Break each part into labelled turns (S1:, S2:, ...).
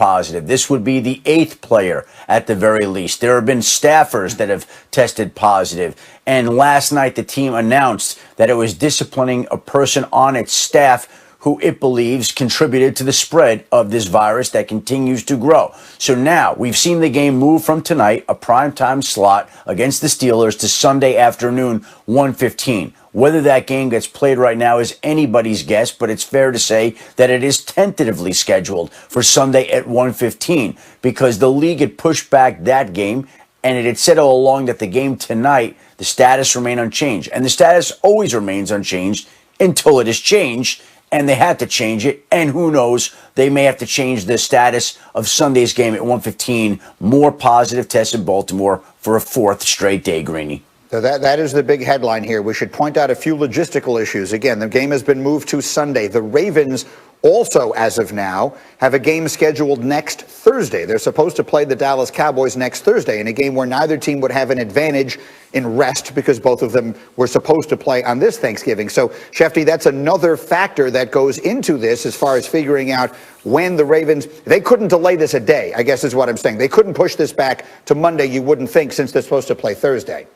S1: positive. This would be the 8th player at the very least. There have been staffers that have tested positive. And last night, the team announced that it was disciplining a person on its staff who it believes contributed to the spread of this virus that continues to grow. So now we've seen the game move from tonight, a primetime slot against the Steelers, to Sunday afternoon, 1:15. Whether that game gets played right now is anybody's guess, but it's fair to say that it is tentatively scheduled for Sunday at 1:15 because the league had pushed back that game, and it had said all along that the game tonight, the status remained unchanged. And the status always remains unchanged until it is changed, and they had to change it. And who knows, they may have to change the status of Sunday's game at 1:15. More positive tests in Baltimore for a 4th straight day, Greeny.
S2: So that is the big headline here. We should point out a few logistical issues. Again, the game has been moved to Sunday. The Ravens also, as of now, have a game scheduled next Thursday. They're supposed to play the Dallas Cowboys next Thursday in a game where neither team would have an advantage in rest because both of them were supposed to play on this Thanksgiving. So, Schefter, that's another factor that goes into this as far as figuring out when the Ravens, they couldn't delay this a day, I guess is what I'm saying. They couldn't push this back to Monday, you wouldn't think, since they're supposed to play Thursday.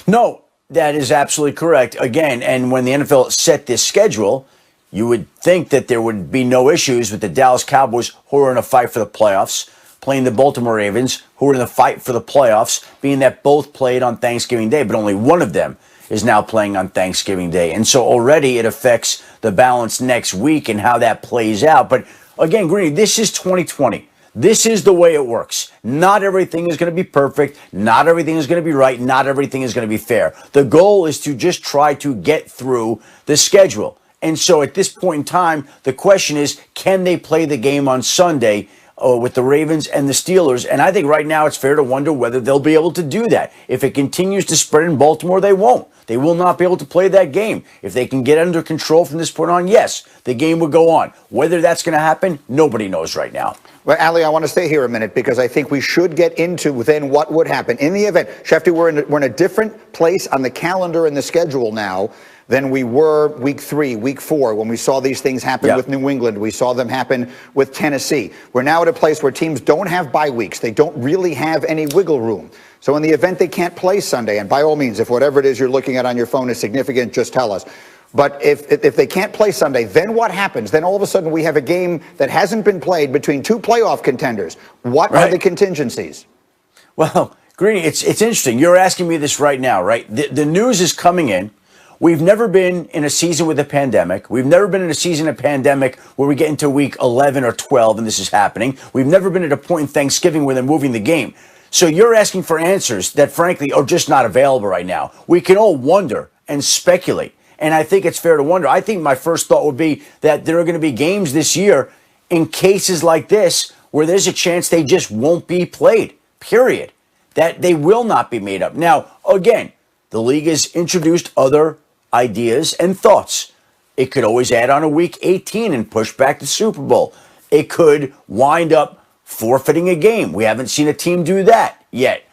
S1: No, that is absolutely correct. Again, and when the NFL set this schedule, you would think that there would be no issues with the Dallas Cowboys, who are in a fight for the playoffs, playing the Baltimore Ravens, who are in the fight for the playoffs, being that both played on Thanksgiving Day, but only one of them is now playing on Thanksgiving Day. And so already it affects the balance next week and how that plays out. But again, Greeny, this is 2020. This is the way it works. Not everything is going to be perfect. Not everything is going to be right. Not everything is going to be fair. The goal is to just try to get through the schedule. And so at this point in time, the question is, can they play the game on Sunday with the Ravens and the Steelers? And I think right now it's fair to wonder whether they'll be able to do that. If it continues to spread in Baltimore, they won't. They will not be able to play that game. If they can get under control from this point on, yes, the game will go on. Whether that's going to happen, nobody knows right now.
S2: Well, Ali, I want to stay here a minute because I think we should get into then what would happen in the event. Schefter, we're in a different place on the calendar and the schedule now than we were week 3, week 4, when we saw these things happen with New England. We saw them happen with Tennessee. We're now at a place where teams don't have bye weeks. They don't really have any wiggle room. So in the event they can't play Sunday, and by all means, if whatever it is you're looking at on your phone is significant, just tell us. But if they can't play Sunday, then what happens? Then all of a sudden we have a game that hasn't been played between 2 playoff contenders. What are the contingencies?
S1: Well, Greeny, it's interesting. You're asking me this right now, right? The news is coming in. We've never been in a season with a pandemic. We've never been in a season of pandemic where we get into week 11 or 12 and this is happening. We've never been at a point in Thanksgiving where they're moving the game. So you're asking for answers that, frankly, are just not available right now. We can all wonder and speculate. And I think it's fair to wonder. I think my first thought would be that there are going to be games this year in cases like this where there's a chance they just won't be played, period. That they will not be made up. Now, again, the league has introduced other ideas and thoughts. It could always add on a week 18 and push back the Super Bowl. It could wind up forfeiting a game. We haven't seen a team do that yet.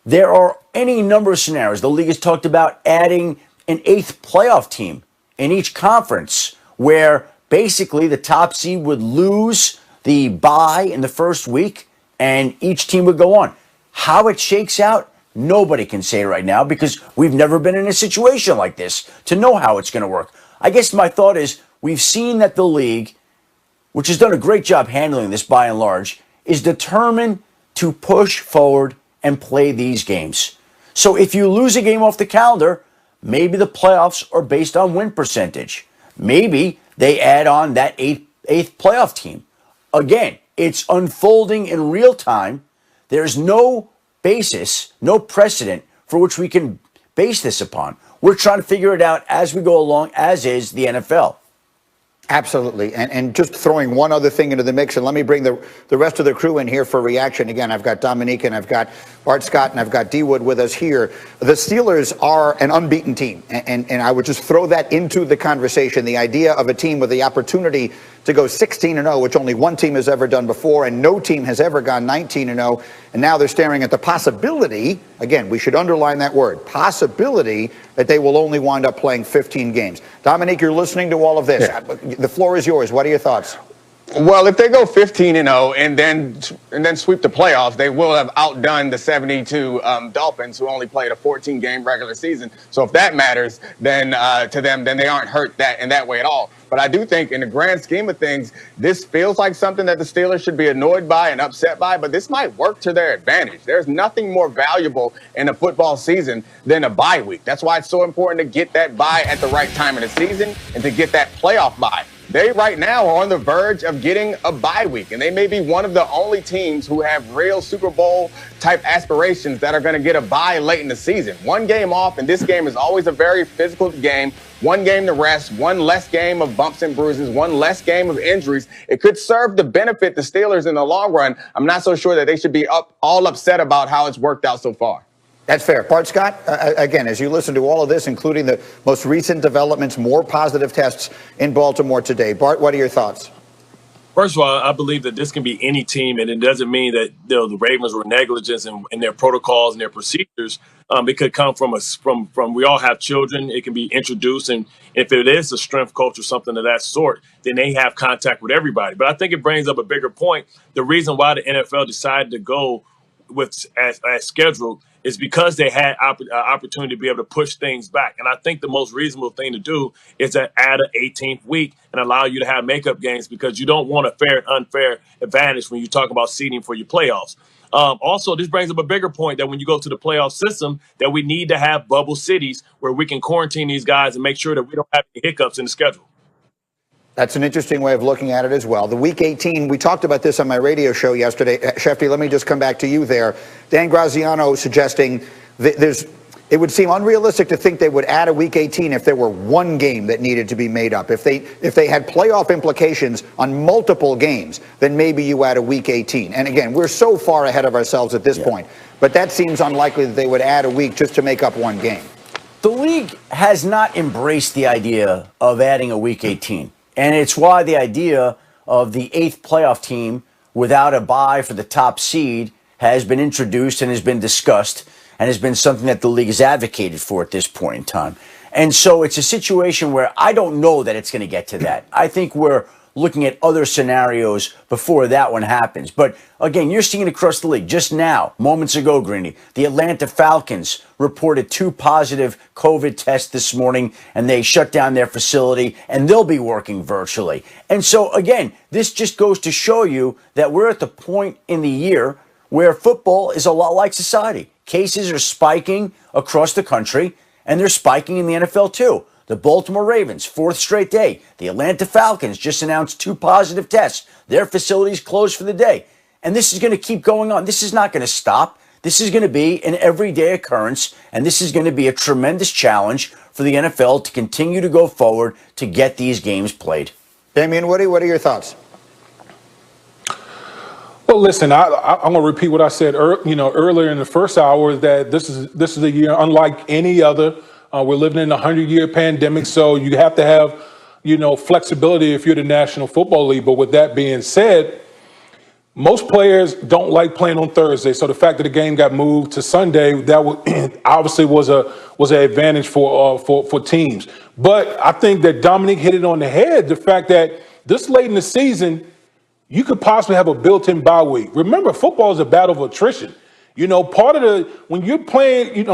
S1: There are any number of scenarios. The league has talked about adding an 8th playoff team in each conference where basically the top seed would lose the bye in the first week and each team would go on. How it shakes out, nobody can say right now because we've never been in a situation like this to know how it's going to work. I guess my thought is we've seen that the league, which has done a great job handling this by and large, is determined to push forward and play these games. So if you lose a game off the calendar, maybe the playoffs are based on win percentage. Maybe they add on that eighth playoff team. Again, it's unfolding in real time. There's no basis, no precedent for which we can base this upon. We're trying to figure it out as we go along, as is the NFL.
S2: Absolutely. And just throwing one other thing into the mix, and let me bring the rest of the crew in here for reaction. Again, I've got Dominique and I've got Bart Scott and I've got D Wood with us here. The Steelers are an unbeaten team. And I would just throw that into the conversation. The idea of a team with the opportunity to go 16-0, which only one team has ever done before, and no team has ever gone 19-0. And now they're staring at the possibility, again, we should underline that word, possibility that they will only wind up playing 15 games. Dominique, you're listening to all of this.
S3: Yeah.
S2: The floor is yours. What are your thoughts?
S3: Well, if they go 15-0 and then sweep the playoffs, they will have outdone the 72 Dolphins, who only played a 14-game regular season. So if that matters, then to them, then they aren't hurt that in that way at all. But I do think, in the grand scheme of things, this feels like something that the Steelers should be annoyed by and upset by. But this might work to their advantage. There's nothing more valuable in a football season than a bye week. That's why it's so important to get that bye at the right time in the season and to get that playoff bye. They right now are on the verge of getting a bye week, and they may be one of the only teams who have real Super Bowl type aspirations that are going to get a bye late in the season. One game off, and this game is always a very physical game. One game to rest, one less game of bumps and bruises, one less game of injuries. It could serve to benefit the Steelers in the long run. I'm not so sure that they should be all upset about how it's worked out so far.
S2: That's fair. Bart Scott, again, as you listen to all of this, including the most recent developments, more positive tests in Baltimore today. Bart, what are your thoughts?
S4: First of all, I believe that this can be any team, and it doesn't mean that the Ravens were negligent in their protocols and their procedures. It could come from we all have children. It can be introduced, and if it is a strength coach or something of that sort, then they have contact with everybody. But I think it brings up a bigger point. The reason why the NFL decided to go with as scheduled is because they had opportunity to be able to push things back. And I think the most reasonable thing to do is to add an 18th week and allow you to have makeup games, because you don't want a fair and unfair advantage when you talk about seeding for your playoffs. Also, this brings up a bigger point that when you go to the playoff system, that we need to have bubble cities where we can quarantine these guys and make sure that we don't have any hiccups in the schedule.
S2: That's an interesting way of looking at it as well. The Week 18, we talked about this on my radio show yesterday. Schefter, let me just come back to you there. Dan Graziano suggesting that it would seem unrealistic to think they would add a Week 18 if there were one game that needed to be made up. If they had playoff implications on multiple games, then maybe you add a Week 18. And again, we're so far ahead of ourselves at this point. But that seems unlikely that they would add a week just to make up one game.
S1: The league has not embraced the idea of adding a Week 18. And it's why the idea of the 8th playoff team without a bye for the top seed has been introduced and has been discussed and has been something that the league has advocated for at this point in time. And so it's a situation where I don't know that it's going to get to that. I think we're looking at other scenarios before that one happens. But again, you're seeing it across the league. Just now, moments ago, Greeny, the Atlanta Falcons reported 2 positive COVID tests this morning, and they shut down their facility, and they'll be working virtually. And so again, this just goes to show you that we're at the point in the year where football is a lot like society. Cases are spiking across the country, and they're spiking in the NFL too. The Baltimore Ravens, 4th straight day. The Atlanta Falcons just announced 2 positive tests. Their facilities closed for the day. And this is going to keep going on. This is not going to stop. This is going to be an everyday occurrence, and this is going to be a tremendous challenge for the NFL to continue to go forward to get these games played.
S2: Damian Woody, what are your thoughts?
S5: Well, listen, I'm going to repeat what I said earlier in the first hour, that this is a year unlike any other. We're living in a 100-year pandemic, so you have to have, flexibility if you're the National Football League. But with that being said, most players don't like playing on Thursday. So the fact that the game got moved to Sunday, that obviously was an advantage for teams. But I think that Dominic hit it on the head. The fact that this late in the season, you could possibly have a built-in bye week. Remember, football is a battle of attrition. Part of when you're playing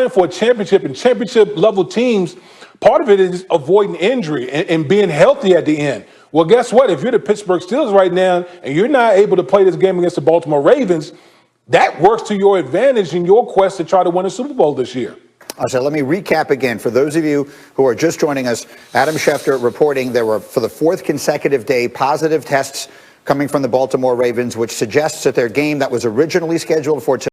S5: for a championship and championship level teams, part of it is avoiding injury and being healthy at the end. Well, guess what? If you're the Pittsburgh Steelers right now and you're not able to play this game against the Baltimore Ravens, that works to your advantage in your quest to try to win a Super Bowl this year.
S2: So let me recap again. For those of you who are just joining us, Adam Schefter reporting there were, for the 4th consecutive day, positive tests coming from the Baltimore Ravens, which suggests that their game that was originally scheduled for today